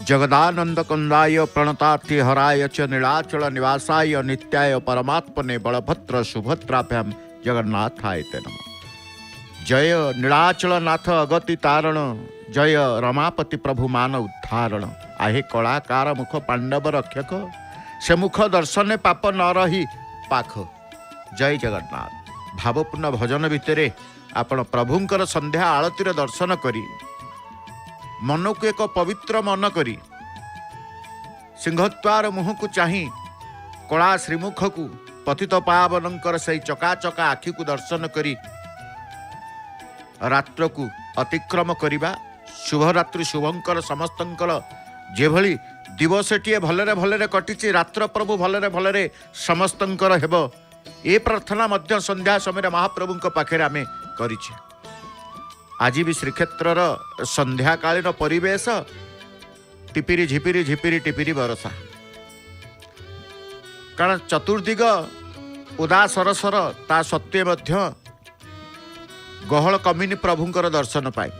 जगदानंद कंदाय प्रणतार्थी हराय च नीलाचल निवासाय नित्याय परमात्मने बलभद्र सुभद्राभ्याम जगन्नाथाय ते नमः। जय नीलाचल नाथ अगति तारण, जय रमापति प्रभु मान उद्धारण। आहे कलाकार मुख पांडव रक्षक, से मुख दर्शने पाप न रही पाख। जय जगन्नाथ। भावपूर्ण भजन भितर आपण प्रभुंकर संध्या आळतीर दर्शन करी मन को एक पवित्र मन करी सिंहद्वार मुह को चाही कला श्रीमुख को पतित पावनंकर से चकाचका आखि को दर्शन करी रात्र को अतिक्रम करिबा। शुभरात्रि शुभंकर समस्तंकर जेभली दिवसटीए भलरे भलरे कटिछि, रात्र प्रभु भलरे भलरे समस्तंकर हेबो, ए प्रार्थना मध्य संध्या समय महाप्रभुंक पाखे आमे करिछे। आज भी श्रीक्षेत्र संध्याकालीन परिवेश टिपिरी झिपिरी झिपिरी टिपिरी बरसा, कारण चतुर्दिग उदा सरसर ता सत्वे मध्य गहल कमिनी प्रभुंकर दर्शन पाए।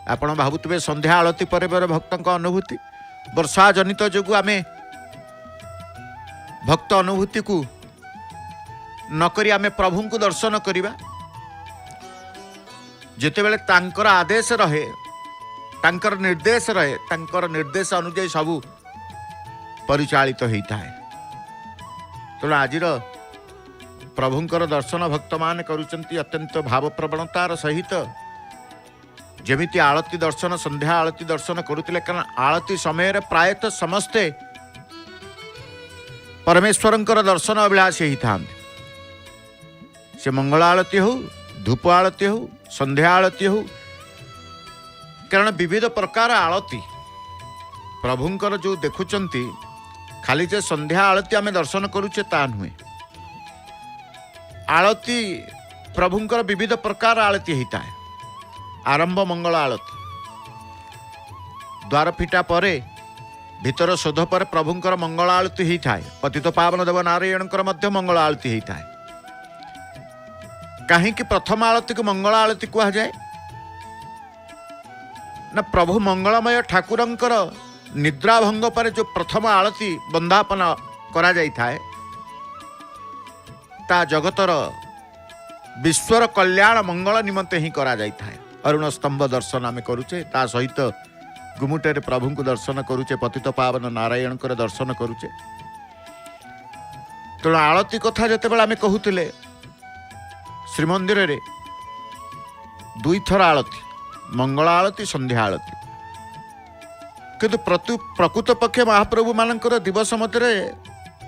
आपण भावुवे संध्या आलती पर भक्तों अनुभूति वर्षा जनित जो आम भक्त अनुभूति को नकरी आम प्रभु को दर्शन करवा। जितेबले तांकर आदेश रहे, तांकर निर्देश रहे, तांकर निर्देश अनुଯାयी सबू परिचालित होता है। तेणु आज प्रभुंकर दर्शन भक्त मान करुचंती अत्यंत भाव प्रवणतार सहित। जेमिति आळती दर्शन संध्या आळती दर्शन करुतिले, कारण आळती समय प्रायतः समस्ते परमेश्वरंकर दर्शन अभिलाषी होता। से मंगल आळती हो, धूप आळती हो, संध्या आळती हो, कारण विविध प्रकार आळती प्रभुंकर जो देखुचंती। खाली जे संध्या आळती आमे दर्शन करुचे ता नुहे, आळती प्रभुंकर विविध प्रकार आळती होता है। आरंभ मंगल आळती, द्वार फिटा परे भीतर शोध पर प्रभुंकर मंगल आळती होता है। पतित पावन देव नारायणकर मध्य मंगल आळती होता है। कहीं प्रथम आळती को मंगल आळती कहा जाए ना, प्रभु मंगलमय ठाकुरंकर निद्राभंग पर जो प्रथम आळती बंदापन करा जाई थाए, ता जगतर विश्वर कल्याण मंगल निमंते ही करा जाई थाए। अरुण स्तंभ दर्शन आमे करुचे, ता सहित गुमुटेरे प्रभु को दर्शन करुचे, पतित पावन नारायणकर दर्शन करुचे। तेणु आळती कथा जेतेबेले आमे कहूतिले, श्रीमंदिर रे दुई थर आळती, मंगल आळती, संध्या आळती। किंतु प्रकृत पक्षे महाप्रभु मानकर दिवस मध्य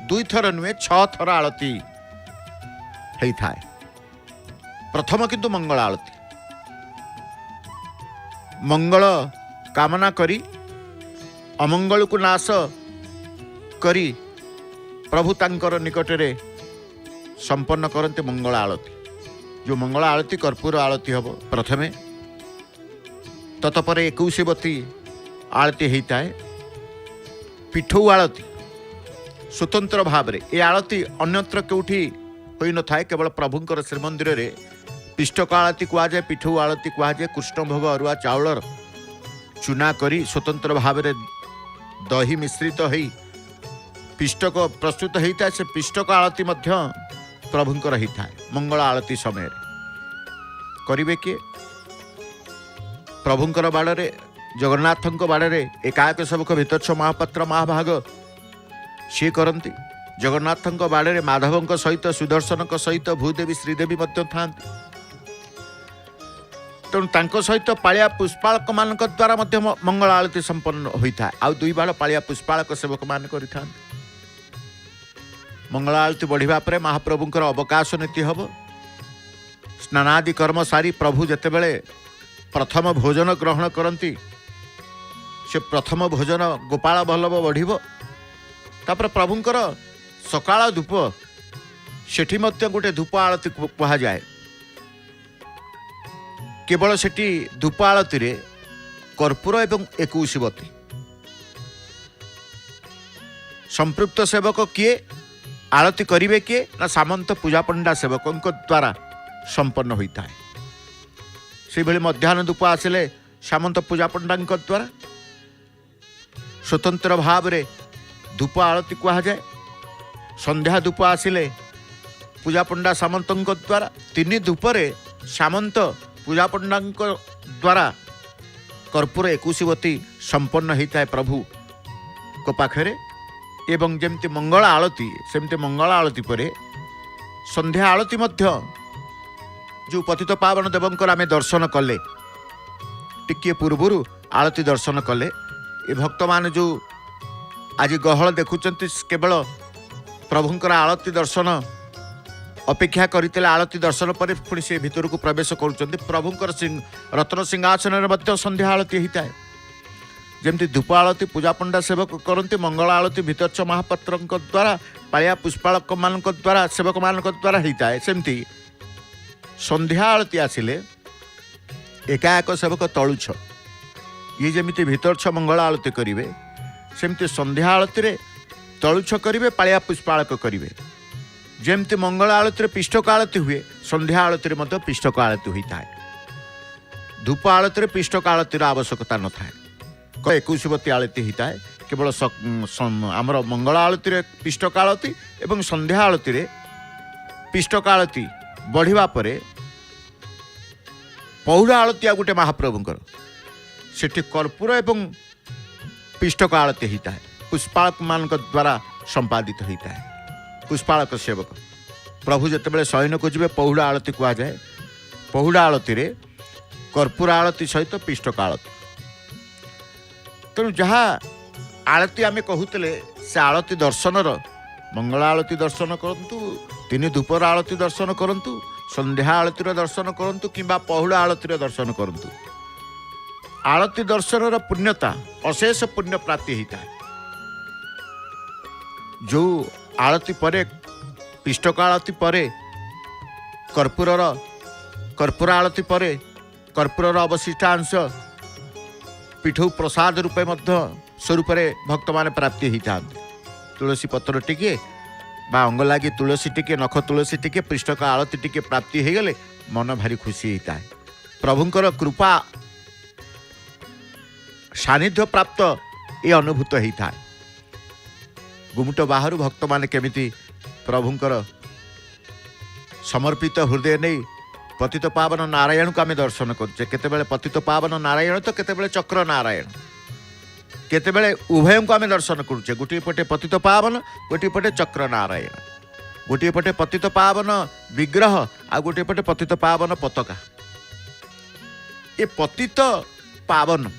दुई थर नुहे 6 थर आळती होता है। प्रथम किंतु मंगल आळती, मंगल कामना करी अमंगल को नाश करी प्रभु तांकर निकटरे संपन्न करते मंगल आळती। जो मंगल आळती कर्पूर आळती हम प्रथमे, ततपर 21बती आळती होता है। पिठौ आळती स्वतंत्र भाव में, ये आळती अन्यत्र कौटी होई न थाए, केवल प्रभुंकर श्रीमंदिर रे पिष्टक आळती कह जाए, पिठौ आळती कह जाए। कृष्ण भोग अरुआ चाउलर चुना करी स्वतंत्र भाव में दही मिश्रित होई पिष्टक प्रस्तुत होता है। से पिष्टक आळती मध्य प्रभुंकर होता है। मंगल आळती समय करिवे किए? प्रभुंकर बाड़े जगन्नाथंक बाड़े एकाक सेवक भितर्ष महापात्र महाभाग सी करती। जगन्नाथंक बाड़े माधवंक सहित सुदर्शनक सहित भूदेवी श्रीदेवी मध्य थांती। तेणु तांको सहित पालिया पुष्पाळक मान द्वारा मध्य मंगल आळती संपन्न होता है। आउ दुई बाड़ पालिया पुष्पाळक सेवक मान करि। मंगल आळती बढ़िबा परे महाप्रभुंकर अवकाश नीति हब। स्नानादि कर्म सारी प्रभु जेतेबेले प्रथम भोजन ग्रहण करती, से प्रथम भोजन गोपाल वल्लभ बढ़िब। तापर प्रभुंकर सकाळ धूप सेठी मध्य गोटे धूप आळती कहा जाए। केवल सेठी धूप आळती रे कर्पूर एवं 21बती संपृक्त सेवक किए आळती करिवे किए ना, सामंत पूजा पंडा सेवकों द्वारा संपन्न होता है। से भली मध्याह्न धूप आसिले सामंत पूजा पंडा द्वारा, स्वतंत्र भाव रे धूप आरती कहा जाए। संध्या धूप आसिले पूजा पंडा सामंत द्वारा 3 धूपरे सामंत पूजा पंडा द्वारा कर्पूर 21 संपन्न होता है प्रभु को पाखरे। एवं जमती मंगल आलती सेमती मंगल आलती पर संध्या आलती मध्य जो पतित पावन देवंकर आमे दर्शन कले टिके पूर्वर आलती दर्शन कले। ये भक्त मान जो आज गहल देखुंट केवल प्रभुंकर आलती दर्शन अपेक्षा करते आलती दर्शन पर पुणी से भीतर को प्रवेश कर प्रभुंकर रत्न सिंहासन संध्या आलती होता है। जमती धूप आलती पूजा पंडा सेवक करते मंगल आलती भितरच महापात्र द्वारा पाया पुष्पालक मान द्वारा सेवक मान द्वारा होता है। सेमती संध्या आलती आसिले एका एक सेवक तलुछ ये जमी भितरछ मंगल आलती करेंगे सेमती संध्या आलती रे तलुछ करेंगे पाया पुष्पालक करेंगे। जमती मंगल आलती पिष्टक आलती हुए संध्या आलती पिष्टक आलती होता है। धूप आलती पिष्टक आलतीर आवश्यकता न था। 21 आलती होता है केवल आमर मंगल आलती पिष्टक आलती एवं संध्या आलती पिष्टक आलती बढ़िया परे पहुड़ा आलती आ गोटे महाप्रभुंकर सेठी कर्पूर एवं पिष्टक आलती होता है। पुष्पालक मान द्वारा संपादित होता है। पुष्पालक सेवक प्रभु जितेबाला शयन को जी पहुड़ा आलती कह जाए। पहुड़ा आलती कर्पूर आलती सहित पिष्टक आलती तेणु जहाँ आलती आमे कहूले से आलती दर्शनर मंगल आलती दर्शन करंतु 3 धूपर आलती दर्शन करंतु संध्या आलतीर दर्शन करंतु किंबा पहुड़ा आलतीर दर्शन करंतु आलती दर्शनर पुण्यता अशेष पुण्य प्राप्ति होता है। जो आलती परे पिष्टक आलती परे कर्पूर आलती परे कर्पूर अवशिष्टांश पीठ प्रसाद रूपे स्वरूप भक्त मान प्राप्ति होता है। तुलसी पत्र टिके बा अंग लगी तुलसी टिके नख तुलसी टिके पृष्ठक आलती टिके प्राप्ति हो गले मन भारी खुशी होता है। प्रभुंकर कृपा सानिध्य प्राप्त ये अनुभूत होता है। गुमुट बाहर भक्त मान केमिति प्रभुंकर समर्पित हृदय नहीं पतित पावन नारायण को आम दर्शन करुचे। केतेबेले पतित पावन नारायण तो केतेबेले चक्र नारायण केतेबेले उभय को आम दर्शन करुचे। गोटे पटे पतित पावन गोटे पटे चक्र नारायण गोटे पटे पतित पावन विग्रह आ गोटे पटे पतित पावन पताका। ये पतित पावन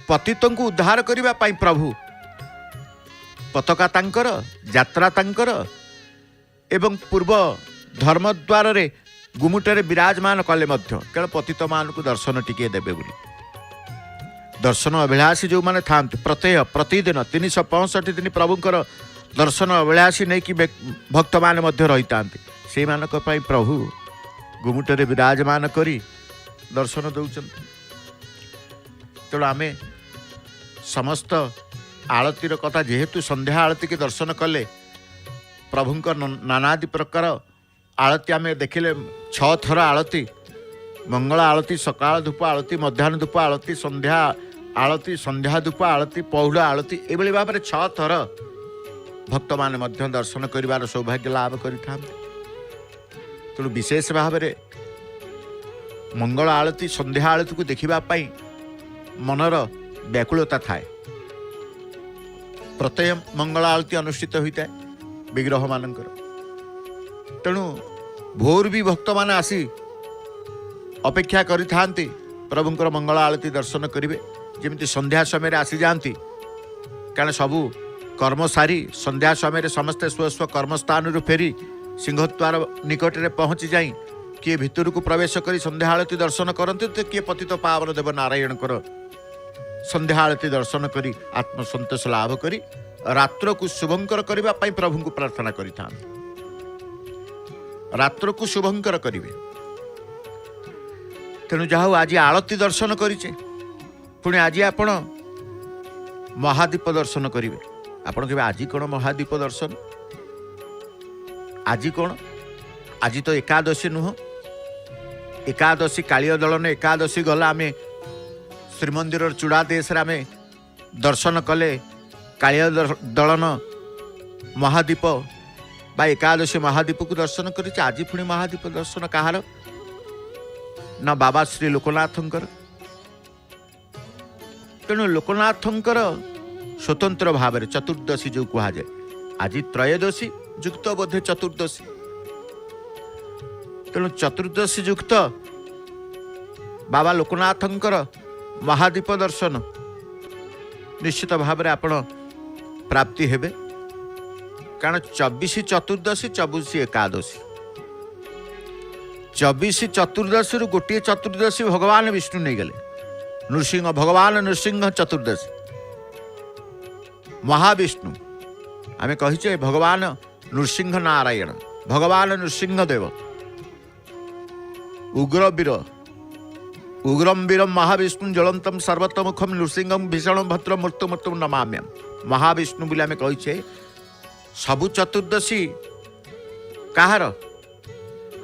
पतित को उद्धार करने पाई प्रभु पताका तांकर यात्रा तांकर एवं पूर्व धर्मद्वार रे गुमुटरे विराजमान कले केवल पतित मान को दर्शन टिके देवे बोली। दर्शन अभिलाषी जो माने था प्रत्यय प्रतिदिन 365 दिन प्रभुंकर दर्शन अभिलाषी नहीं कि भक्त मान रही था से मानक पई प्रभु गुमुटरे विराजमान करी दर्शन दौरान। तेणु आमे समस्त आलतीर कथा जेहेतु संध्या आलती के दर्शन कले प्रभुंकर नानादि प्रकार आलती आमे देखिले 6 थर आलती मंगल आलती सकाळ धूप आलती मध्याह्न धूप आलती संध्या धूप आलती पहुड़ा आलती एभली भाव में 6 थर भक्त माने मध्य दर्शन करिवार सौभाग्य लाभ करिथां। तेणु विशेष भाव में मंगल आलती संध्या आलती को देखिबा पई मनर व्याकुलता थाए। प्रत्यय मंगल आलती अनुष्ठित होता है विग्रह मानकर। तेणु भोर भी भक्त मान आसी अपेक्षा करि थांती प्रभुंकर मंगल आलती दर्शन करेंगे। जमी संध्या समय आसी जाती कारण सबू कर्म सारी संध्या समय समस्ते स्व कर्मस्थान फेरी सिंहद्वार निकट में पहुँची जाई किए भितर को प्रवेश करी संध्या आलती दर्शन करते तो किए पतित पावन देव नारायण कर संध्या आलती दर्शन करी आत्मसंतोष लाभ करी रात्र को शुभंकर करने पाई प्रभु को प्रार्थना करिथां। रात्र को शुभंकर करिवे। तेणु जाहु आज आलती दर्शन करिचे पुणी आज आपण महादीप दर्शन करिवे। आपण कहबे आज कौन महादीप दर्शन आज कौन आज तो एकादशी नुह एकादशी कालिया दलन एकादशी गला आमे श्रीमंदिर चूड़ा देश आमे दर्शन कले कालिया दलन महादीप बा एकादशी महादीप को दर्शन कर आज पुणी महादीप दर्शन कहार ना बाबा श्री लोकनाथंकर। तेणु लोकनाथंकर स्वतंत्र भाव चतुर्दशी जो कहुए आज त्रयोदशी युक्त बोधे चतुर्दशी। तेणु चतुर्दशी युक्त बाबा लोकनाथंकर महादीप दर्शन निश्चित भाव में आपण प्राप्ति हेबे। कारण 24 चतुर्दशी 24 एकादशी 24 चतुर्दशी गोटे चतुर्दशी भगवान विष्णु नहीं गले नृसिंह भगवान नृसिंह चतुर्दशी महाविष्णु आमे कहिचे भगवान नृसिंह नारायण भगवान नृसिंह देव उग्रम वीरम महाविष्णु ज्वलंतम सर्वतमुखम नृसिंहम भीषण भद्र मृत्युमृत्यु नमाम्यम। महाविष्णु बोले आमे कहिचे सबु चतुर्दशी कहार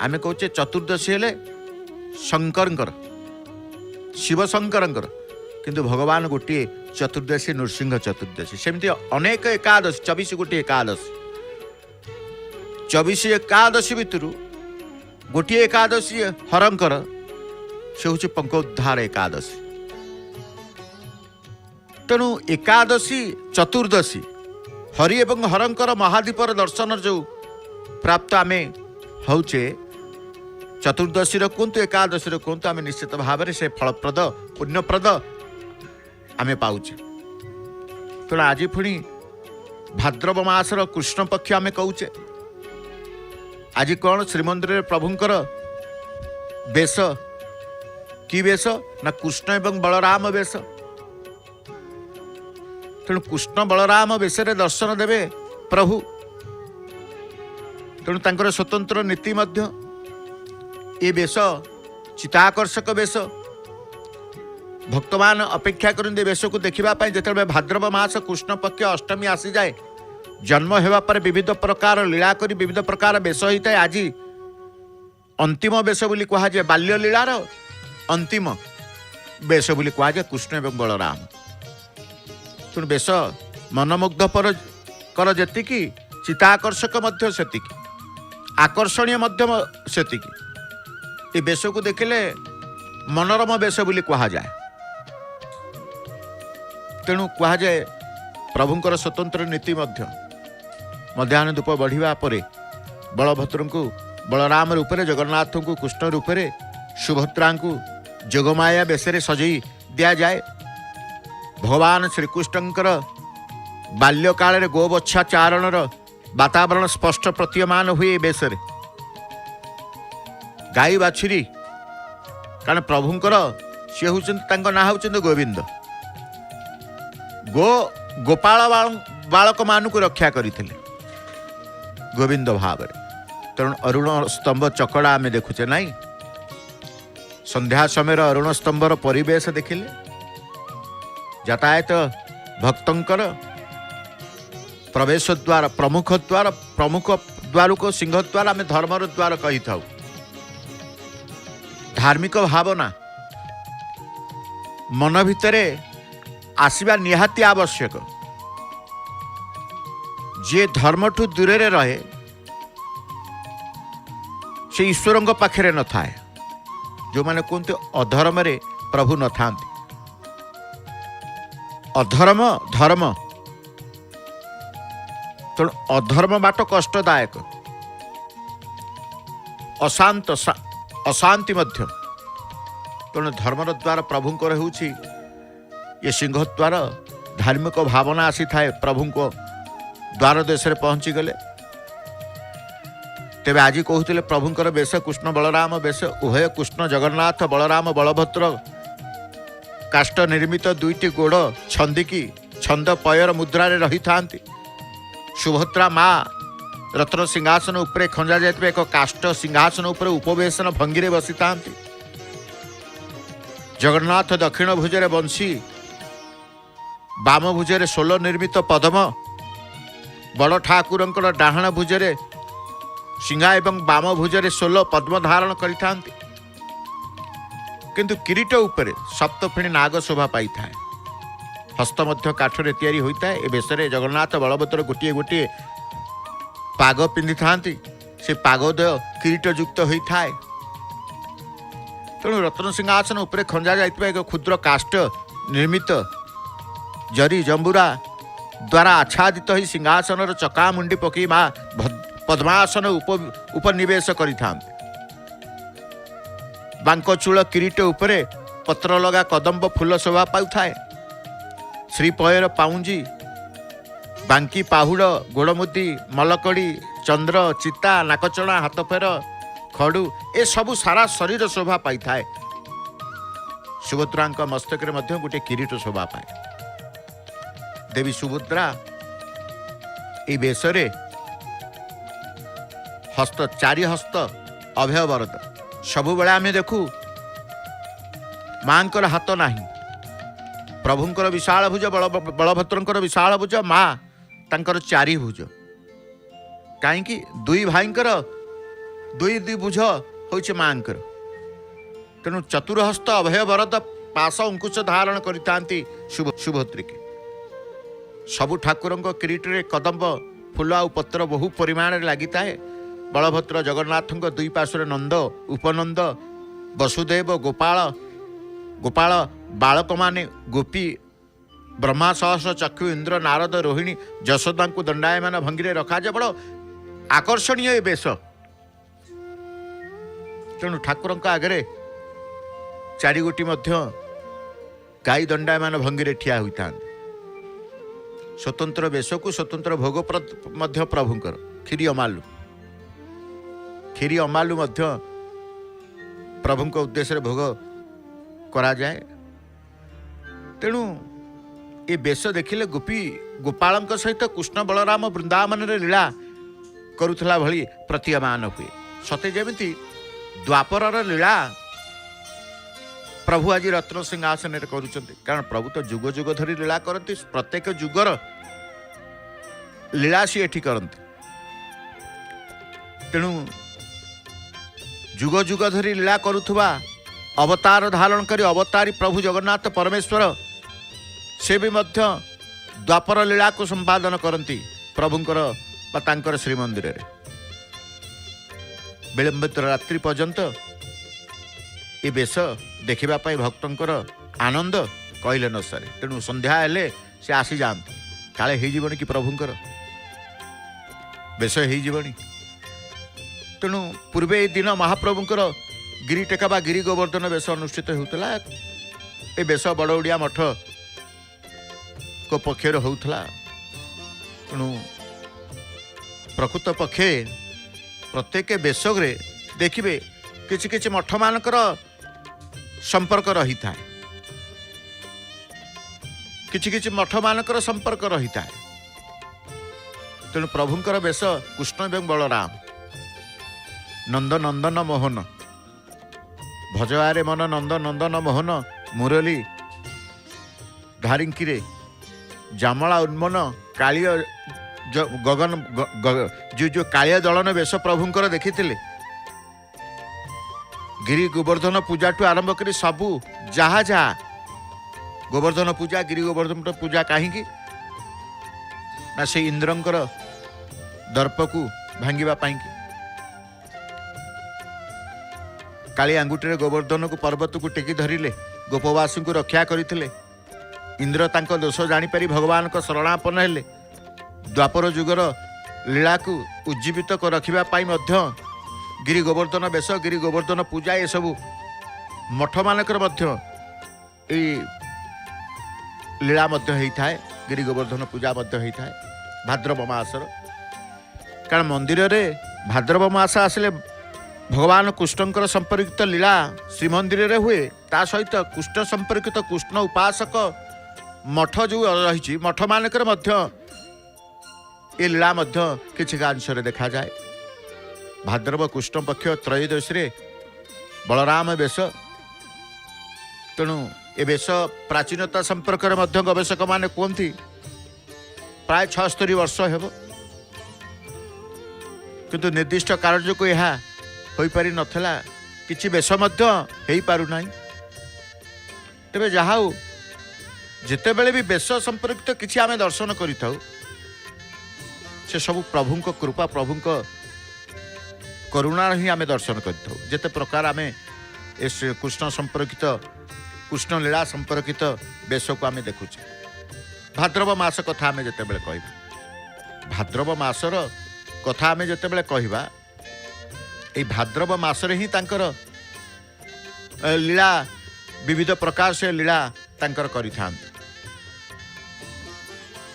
आमे कहचे चतुर्दशी हेले शंकरंकर शिव शंकरंकर किंतु भगवान गोटे चतुर्दशी नृसिंह चतुर्दशी सेमती अनेक एकादशी 24 गोटे एकादशी 24 एकादशी भितर गोटे एकादशी हरंकर से हूँ पंकोद्धार एकादशी। तेणु एकादशी चतुर्दशी हरि एवं हरंकर महादीपर दर्शन जो प्राप्त आमे होचे चतुर्दशी कहतु एकादशी कहतु आमे निश्चित भाव से फलप्रद पुण्यप्रद आमे पाउचे। तेणु आज पुणी भाद्रव मासर कृष्ण पक्ष आमे कहूचे आज कौन श्रीमंदिर प्रभुंकर बेश कि बेश ना कृष्ण एवं बलराम बेश। तेणु कृष्ण बलराम बेश दर्शन देवे प्रभु। तेणु तांकर स्वतंत्र नीति मध्य ये बेश चिताकर्षक बेश भक्त मान अपेक्षा करते बेश को देखा जिते भाद्रव मास कृष्ण पक्ष अष्टमी आसी जाए जन्म होगा पर विविध प्रकार लीला करी विविध प्रकार बेश होता है। आज अंतिम बेश बोली कहुए बाल्य लीलार अंतिम बेश बोली कहुए कृष्ण एवं बलराम। तेणु बेश मनमुग्ध पर कर जेतिकी चिताकर्षक मध्य सेतिकी आकर्षणीय मध्य सेतिकी ये बेश को देखिले मनोरम बेश बोली कहुए। तेणु कहुए प्रभुंकर स्वतंत्र नीति मध्य मध्याह्न धूप बढ़िया पर बलभद्र को बलराम रूपे जगन्नाथ को कृष्ण रूपे सुभद्रा को जोगमाया बेश सजई दि जाए। भगवान श्रीकृष्णकर बाल्यकाल गोवच्छा चारणर वातावरण स्पष्ट प्रतीयमान हुए बेश गाई बाछुरी कारण प्रभुंकर सी हूँ ना हूँ गोविंद गोपाल बालक मान को रक्षा करते गोविंद भाव। तेणु अरुण स्तंभ चकड़ा आम देखुचे नाई संध्या समय अरुण स्तंभर परिवेश देखिले यातायात भक्तंकर प्रवेश द्वार प्रमुख द्वार को सिंह द्वार आम धर्मर द्वार कही था। धार्मिक भावना मन भितरे आसवा निहाती आवश्यक। जे धर्म ठू दूर रहे से ईश्वर पाखे न थाए जो माने कहते अधर्म रे प्रभु न था अधर्म धर्म। तेणु अधर्म बाट कष्टदायक अशांत अशांति मध्य। तेणु धर्मर द्वार प्रभुंकर होउछि ये सिंह द्वार धार्मिक भावना आसी थाए प्रभु को द्वार देश में पहुंची गले। तेबे आज कहते प्रभुंकर बेश कृष्ण बलराम बेश उभय कृष्ण जगन्नाथ बलराम बलभद्र काष्ठ निर्मित दुईटी गोड़ छंदिकी छंद पयर मुद्रा रही था। सुभद्रा माँ रत्न सिंहासन उपरे खंजा जाइए एक काष्ठ सिंहासन उपरे उपवेशन भंगी बसी था। जगन्नाथ दक्षिण भुजरे बंशी बाम भुजरे सोल निर्मित पदम बड़ ठाकुरंकर डाहाण भुजरे सिंहा एवं बाम भुजरे सोल पद्म धारण करिथांती। किंतु किरीट उपरे सप्तफेणी नाग शोभा पाई थाए। हस्त मध्य काठरे तैयारी होता है। ए बेशरे जगन्नाथ बलभद्र गोटे गोटे पाग पिंधि था, से पागोदय किरीट युक्त होता है। तेणु रत्न सिंहासन उपर खंजा जाइतिबा एक क्षुद्र काष्ठ निर्मित जरी जंबुरा द्वारा आच्छादित ही सिंहासन चका मुंडी पकई माँ पद्मासन उपनिवेश करिथा। बांक चूल किरीट उपरे पत्र लगा कदम्ब फूल शोभा पाउଥାଏ। श्रीपयर पाउंजी बांकी पाहुड़ गोड़मुदी मलकड़ी चंद्र चिता नाकचଣା हाथफेर खड़ू ए सबू सारा शरीर शोभा पाई थाए। सुभद्रा मस्तक गोटे किरीट शोभा पाए। देवी सुभद्रा ए बेशरे हस्त चारि हस्त अभय वरद सबु बेले आमे देखू मांकर हाथ नाही, प्रभुंकर विशाल भुज बलभद्रंकर विशाल भुज माँ तांकर चारि भुज कहीं दुई भाईंकर दुई दुई भुज होइछे मांकर। तेणु चतुर्हस्त अभय वरद पाश अंकुश धारण करितांती सुभद्री के सबु ठाकुर किरीटे कदम्ब फूल आ पत्र बहु परिमाण लगी थाए। बलभद्र जगन्नाथ दुई पार्श्व नंद उपनंद वसुदेव गोपाल गोपाल बालक माने गोपी ब्रह्मा सहस्र चक्षु इंद्र नारद रोहिणी यशोदा को दंडायमान भंगी रखा जाए। बड़ आकर्षणीय बेश। तेणु ठाकुर आगे चारिगोटी गाई दंडायमान भंगी ठिया होता। स्वतंत्र बेश को स्वतंत्र भोग प्रभुंकर खीरी अमालु प्रभु उद्देश्य भोग करा जाए। तेणु ये बेश देखिले गोपी गोपाल सहित कृष्ण बलराम वृंदावन लीला करुला भली प्रतीयमान हुए। सते जमिति द्वापर लीला प्रभु आज रत्न सिंहासन करुचंती। कारण प्रभु तो जुग जुग धरी लीला करती, प्रत्येक जुगर लीला सी एठी करती। तेणु जुग जुग धरी लीला करुथुवा अवतार धारण करी अवतारी प्रभु जगन्नाथ परमेश्वर से भी मध्य द्वापर लीला को संपादन करती प्रभुंकर तांकर श्रीमंदिर रे। विलंबित रात्रि पर्यंत ये बेश देखा भक्तंकर आनंद कहले न सरे। तेणु संध्या हेले से आसी जाते काले हो कि प्रभुंकर बेश हो। तेणु पूर्वे ये दिन महाप्रभुंकर गिरी टेका बा गिरी गोवर्धन बेश अनुष्ठित होता। ये बेश बड़ौड़िया मठ को पक्षर होता। तेणु प्रकृत पक्षे प्रत्येक बेशरे देखिए किछि किछि मठ मानकर संपर्क रही था, किछि किछि मठ मानकर संपर्क रही था। तेणु प्रभुंकर बेश कृष्ण एवं बलराम नंद नंदन मोहन भजवारे मन नंद नंदन मोहन मुरली धारिंकी जामला उन्मन कालिय गगन जो कालिया दलन बेश प्रभुंकर देखी गिरी गोवर्धन पूजा ठू आरंभ कर सबू जहा जहा गोवर्धन पूजा गिरी गोवर्धन पूजा कहीं ना से इंद्रंकर दर्प को भांगिबा पाई काली आंगुठी गोवर्धन को पर्वत को टेकी धरिले गोपवासी को रक्षा करते। इंद्र तांको दोष जानीपारी भगवान को शरणापन्न हेले। द्वापर जुगर लीला को उज्जीवित रखिबा पाई मध्य गिरी गोवर्धन बेश गिरी गोवर्धन पूजा ये सब मठ मानकर लीला होता है। गिरी गोवर्धन पूजा होता है भाद्रव मासर। कारण मंदिर रे भाद्रव मास आसिले भगवान कृष्णकर संपर्कित लीला श्रीमंदिर रे हुए। ता सहित कृष्ण संपर्कित कृष्ण उपासक मठ जो रही मठ मानकर ये लीला किसी अंश देखा जाए। भाद्रव कृष्ण पक्ष त्रयोदशी बलराम बेश। तेणु ए बेश प्राचीनता संपर्क में गवेषक माने कहती प्राय 76 वर्ष हेब, किंतु निर्दिष्ट कारण को यह हो पारि नथला। किछि बेश हो पारु नाही। तेबे जहा जितेबले भी बेश संपर्कित किसी आम दर्शन करिथाउ से सब प्रभु कृपा प्रभु करुणा ही आम दर्शन करिथाउ जेते प्रकार आम इस कृष्ण संपर्कित कृष्ण लीला संपर्कित बेश को आम देखुचे। भाद्रव मास कथा आम जितेबले कहबा भाद्रव मासर कथा आम जितेबले कहबा ए भाद्रव मासरे ही तांकर लीला विविध प्रकार से लीला तांकर करिथांत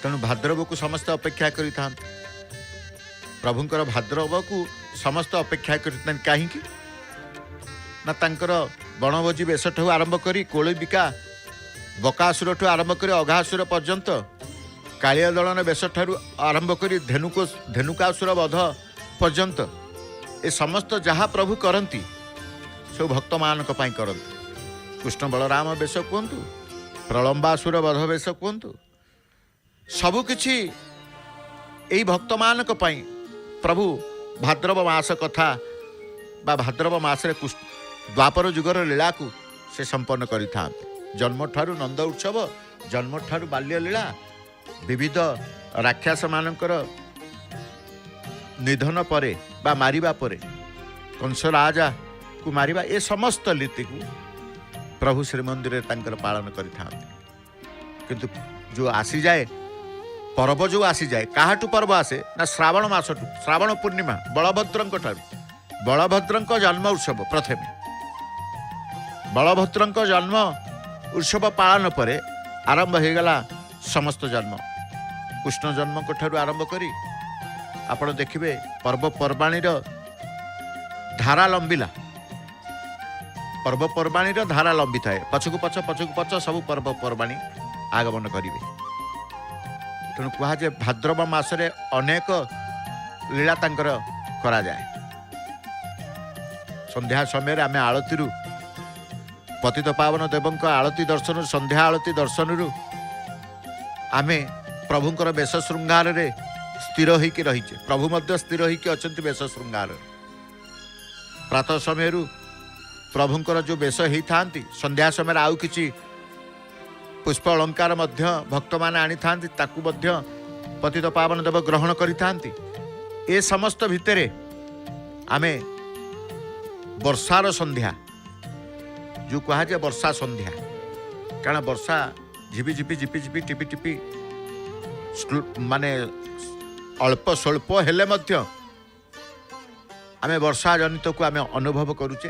तेणु भाद्रव को समस्त अपेक्षा करिथांत प्रभुंकर भाद्रव को समस्त अपेक्षा करिथांत काहे ना तांकर बनभोजी बेश ठू आरंभ करी कोळिबिका बकासुर ठू आरंभ करी अघासुर पर्यंत कालिया दलन बेश ठारू आरंभ करी धेनुकासुर वध पर्यंत ए समस्त जहाँ प्रभु करती सब भक्त मानक पई करती कृष्ण बलराम बेश कहतु प्रलंबासुर वध बेश कहतु सबकिछि एई भक्त मानक पई प्रभु भाद्रव मास कथा बा भाद्रव मासरे द्वापर युगर लीला को से संपन्न करिथा जन्म ठारू नंद उत्सव जन्म ठारू बाल्य लीला विविध राक्षस मानकर निधन परे बा मारिबा परे कंस राजा को मारिबा ए समस्त लीति को प्रभु श्रीमंदिर तांकर पालन करिथांत किंतु जो आसी जाए पर्व जो आसी जाए काहाटू पर्व आसे ना श्रावण मासटू श्रावण पूर्णिमा बलभद्रंक ठारू बलभद्रंक जन्म उत्सव प्रथमे बलभद्रंक जन्म उत्सव पालन परे आरंभ हो गला समस्त जन्म कृष्ण जन्म को ठारू आरंभ करी आपण देखिबे पर्वपर्वाणी धारा लंबिला पर्वपर्वाणी धारा लंबी थाए पछकु पछ सब पर्वपर्वाणी आगमन करिवे तेणु कहा जे भाद्रव मासरे अनेक लीला तांकर करा जाए संध्या समय आम आलती पतित पावन देवंक आलती दर्शन संध्या आलती दर्शन आमे प्रभुंकर बेश श्रृंगार रे स्थिर होइके रहिचे प्रभु मध्य स्थिर होइके अछंती बेश श्रृंगार प्रातः समय प्रभुंकर जो बेश ही थांती संध्या समय आउ किछि पुष्प अलंकार मध्य भक्त माने आनी थांती ताकू मध्य पतित पावन देव ग्रहण करि थांती ए समस्त भितरे आमे वर्षार संध्या जो कहा जाए वर्षा संध्या कारण वर्षा झिपि झिपि झिपि झिपि टिपि टिपि माने अल्प स्वल्प हेले मध्य आमे वर्षा जनित को आमे अनुभव करुचे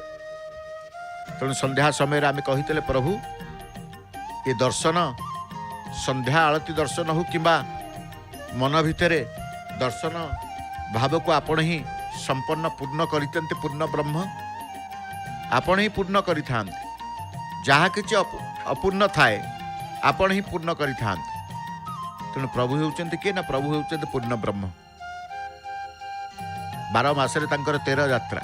तेणु संध्या समय आमे कहितले प्रभु ये दर्शन संध्या आलती दर्शन हो किंबा मन भितरे दर्शन भाव को आपण ही संपन्न पूर्ण करितंते पूर्ण ब्रह्म आपण ही पूर्ण करिथांते जहाँ किछि अपूर्ण थाए आपण ही पूर्ण करिथांते तेणु प्रभु होउचंते के ना प्रभु होउचंते पूर्ण ब्रह्म 12 मासरे तांकर 13 यात्रा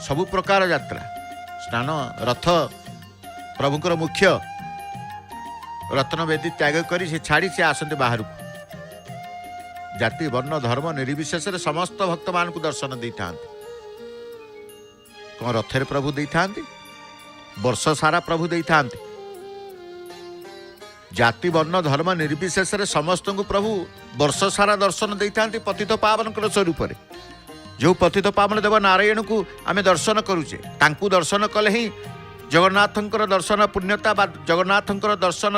सबु प्रकार यात्रा स्नान रथ प्रभुंकर मुख्य रत्नवेदी त्याग करी से छाड़ी से आसते बाहर को जाति वर्ण धर्म निर्विशेष समस्त भक्त मान को दर्शन दे था कौन रथरे प्रभु दे था वर्ष सारा प्रभु दे था जाति वर्ण धर्म निर्विशेष समस्त को प्रभु वर्ष सारा दर्शन दे था पतित पावन स्वरूप जो पतित पावन देव नारायण को आम दर्शन करुचे तांकु दर्शन कले ही जगन्नाथंकर दर्शन पुण्यता बा जगन्नाथंकर दर्शन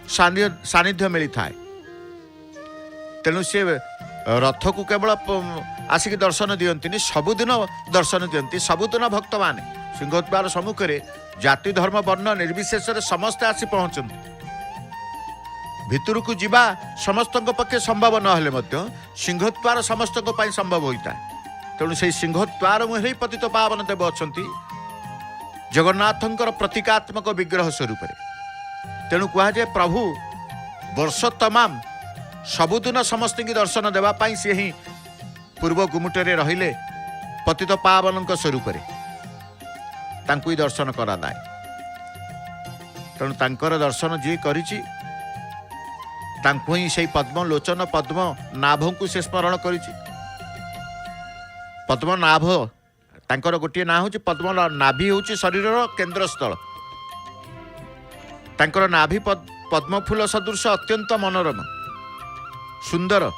सानिध्य मिली थाए तेणु से रथ को केवल आसिक दर्शन दियंती सबुदिन दर्शन दियंती सबुदिन भक्त माने सिंहद्वार सम्मुख में जाति धर्म वर्ण निर्विशेष समस्ते आसी पहुंचती भितर को जीवा समस्त पक्षे संभव नहेले सिंहद्वार समस्त संभव होता है तेणु से सिंहद्वार मुहे पतित पावन देव अच्छा जगन्नाथंकर प्रतीकात्मक विग्रह स्वरूप तेणु कहुए प्रभु वर्ष तमाम सबुदिन समस्त की दर्शन देवाई सी ही पूर्व गुमुटे रहिले पतित पावन स्वरूप ही दर्शन कराए तेणु तांकर दर्शन जी करिछि तांको ही से पद्म लोचन पद्म नाभ को से स्मरण करिछि पद्म नाभ तांकर गोटे ना हूँ पद्म नाभि हूँ शरीर केन्द्र स्थल तांकर नाभि पद्मफूल सदृश अत्यंत मनोरम सुंदर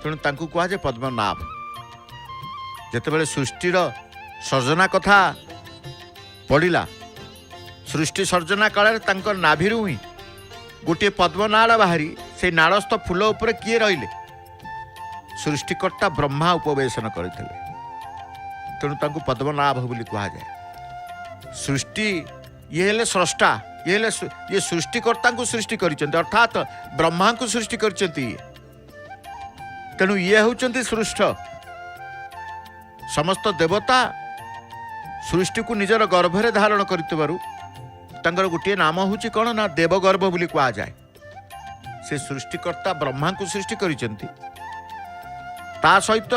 तेणु तांकु कह जाए पद्मनाभ। जेतेबेले सृष्टिर सर्जना कथा पड़िला सृष्टि सर्जना काल तांकर नाभिरू ही गोटे पद्मनाड़ बाहरी से नाड़स्थ फूल उपर किए रहिले सृष्टिकर्ता ब्रह्मा उपवेशन करते तेणु तांकु पद्मनाभ बोली कह जाए। सृष्टि ये हेले स्रष्टा ये सृष्टिकर्ता को सृष्टि करिसेंती अर्थात ब्रह्मा को सृष्टि करिसेंती तेणु ये होचंती सृष्ट समस्त देवता सृष्टि को निजर गर्भरे धारण करथिबारु तांकर गोटे नाम होची कौन ना देवगर्भ बोली कह जाए। से सृष्टिकर्ता ब्रह्मा को सृष्टि करिसेंती ता सहित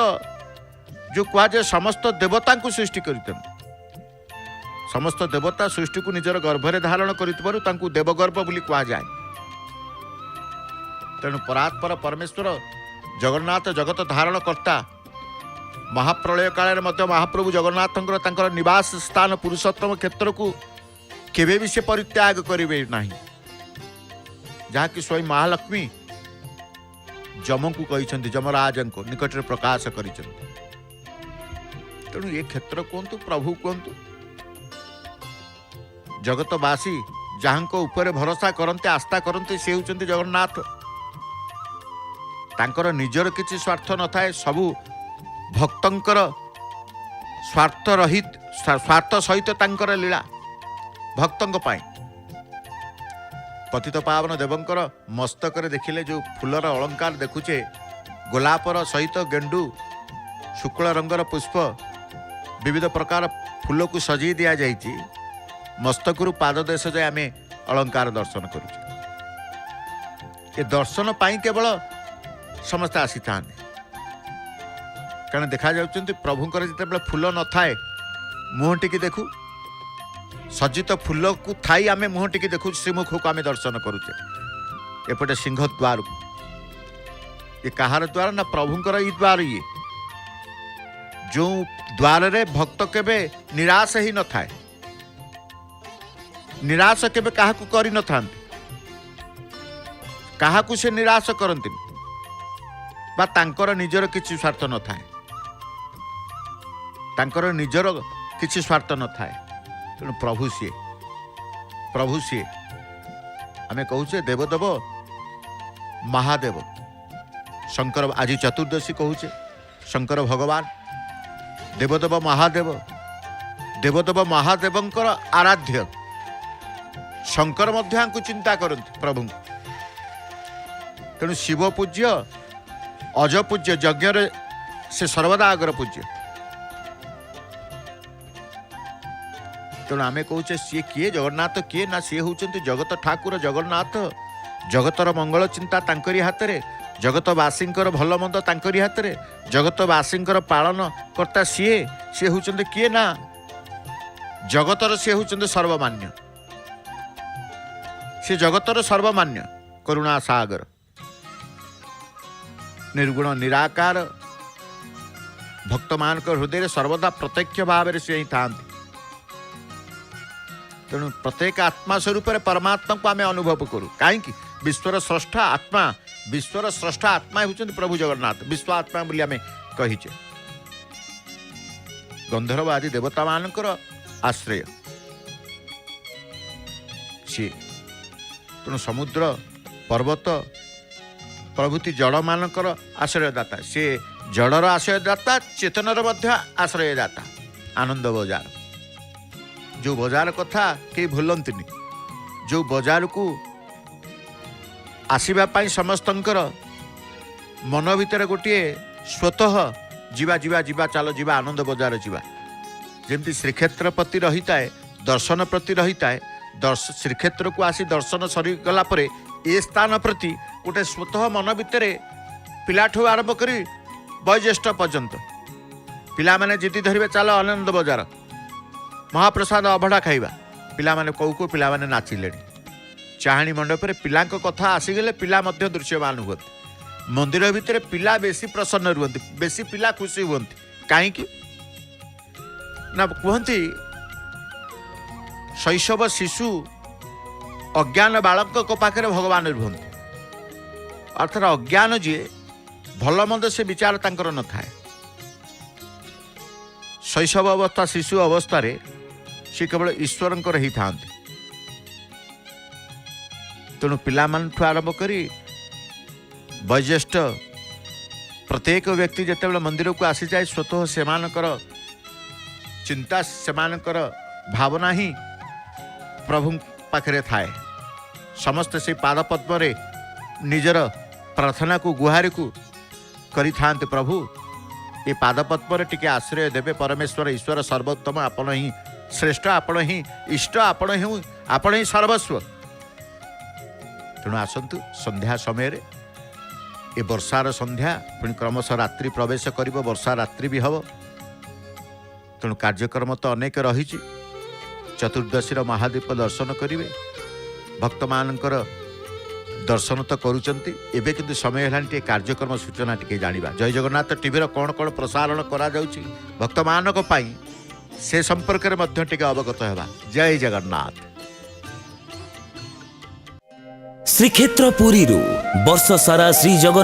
जो कह जाए समस्त देवता को सृष्टि करिसेंती समस्त देवता सृष्टि को निजर गर्भरे धारण करथिबारु तांकु देवगर्भ बोली कह जाए। तेणु परात्पर परमेश्वर जगन्नाथ जगत धारण कर्ता महाप्रलय काल महाप्रभु जगन्नाथ निवास स्थान पुरुषोत्तम क्षेत्र को केवे भी से परित्याग करेंगे नहीं जहाँकि स्वयं महालक्ष्मी जम को कहते जमराज को निकट में प्रकाश कर तेणु ये क्षेत्र कहतु प्रभु कहतु जगतवासी जहाँ ऊपर भरोसा करते आस्था करते से होचंती जगन्नाथ तांकर निजर किसी स्वार्थ न थाए सबू भक्तंकर स्वार्थ रहित स्वार्थ सहित तांकर लीला भक्तंक पाई पतित पावन देवंकर मस्तक देखिले जो फूलर अलंकार देखुचे गोलापर सहित गेंडू शुक्ल रंगर पुष्प विविध प्रकार फूल को सजी दिया जाइए मस्तकरू पाद देश जाए आम अलंकार दर्शन करुचे ये दर्शन पाई केवल समस्त आसी था कारण देखा जाउछन्ति प्रभुंकर जिते फूल न थाए मुह टिकी देखू सज्जित फूल को थाई आमे मुह टिकी देखू श्रीमुख को आमे दर्शन करुचे एपटे सिंह द्वार को ये कहार द्वार ना प्रभुंकर ई द्वार ये जो द्वार रे भक्त केबे निराश ही न थाए निराश केबे काहाकू करि न थांती काहाकू से निराश करंती बा तांकर निजर किछि स्वार्थ न थाए तांकर निजर किछि स्वार्थ न थाए तेणु प्रभु सी आमे कहूचे देवदेव महादेव शंकर आज चतुर्दशी कहूचे शंकर भगवान देवदेव महादेवंकर आराध्य शंकर मध्य आंकु चिंता करते प्रभु तेणु शिव पूज्य अज पूज्य यज्ञ से सर्वदा आगर पूज्य तेणु आमे कहूचे सी किए जगन्नाथ किए ना सी होचंती जगत ठाकुर जगन्नाथ जगतर मंगल चिंता तांकरी हाथ रे जगतवासींकर भल मंद तांकरी हाथ रे जगतवासींकर पालन कर्ता सी होचंती किए ना जगतर सी होचंती सर्वमान्य से जगतर सर्वमान्य करुणा सागर निर्गुण निराकार भक्त मान हृदय सर्वदा प्रत्यक्ष भाव से ही था तेणु प्रत्येक आत्मा स्वरूप परमात्मा को आम अनुभव करूँ कहीं विश्वर स्रष्टा आत्मा होचंती प्रभु जगन्नाथ विश्व आत्मा बोली आम कहीचे गंधर्व आदि देवता मानकर आश्रय सी तेणु समुद्र पर्वत प्रभृति जड़ मानकर आश्रयदाता सी जड़र आश्रयदाता चेतनर मध्य आश्रयदाता आनंद बजार जो बजार कथा कई भूलंतिनी जो बजार को आसवाई समस्तंकर मन भितर गोटे स्वतः जीवा जीवा जीवा चलो जीवा आनंद बजार जीवा जमती श्रीक्षेत्र प्रति रही है दर्शन प्रति रही है श्रीक्षेत्र को आसी दर्शन सरी गला परे ए स्थान प्रति गोटे स्वतः मन भितर पिलाठू आरंभ करी वयोज्येष्ठ पर्यंत पिला माने जिद्दी धरिबे चलो आनंद बजार महाप्रसाद अभड़ा खाइबा पिला माने कौ को पिला माने नाचिले चाहाणी मंडप रे पिलांक कथा आसीगले पिला मध्य दृश्यमान हुअति मंदिर भितर पिला बेसी प्रसन्न रुहंती बेसी पिला खुशी हुअंती काहेकि ना कहती शैशव शिशु अज्ञान बालक पाखे भगवान रुहत अर्थात अज्ञान जी भल मंद से विचार तांकर न थाए शैशव अवस्था शिशु अवस्था सी केवल ईश्वर ही था तेणु पिला आरंभ करी वयोज्येष्ठ प्रत्येक व्यक्ति जिते मंदिर को आसी जाए स्वतः से चिंता से भावना ही प्रभु पाखे थाए समस्ते से पाद पद्म निजर प्रार्थना को गुहारी को करि थांते प्रभु ये पाद पद्म टिके आश्रय देवे परमेश्वर ईश्वर सर्वोत्तम आपण ही श्रेष्ठ आपण ही इष्ट आपण ही सर्वस्व तेणु आसतु संध्या समय ये वर्षार संध्या पुणी क्रमश रात्रि प्रवेश कर वर्षा रात्रि भी हम तेणु कार्यक्रम तो अनेक रही चतुर्दशी महादीप दर्शन करेंगे भक्त मानकर दर्शन तो करुँच एवं किंतु समय है कार्यक्रम सूचना टी जाना जय जगन्नाथ टीवी कौन कौन प्रसारण करा भक्त मानक से संपर्क में अवगत होगा जय जगन्नाथ। श्रीक्षेत्र पुरी वर्ष सारा श्री जगन्नाथ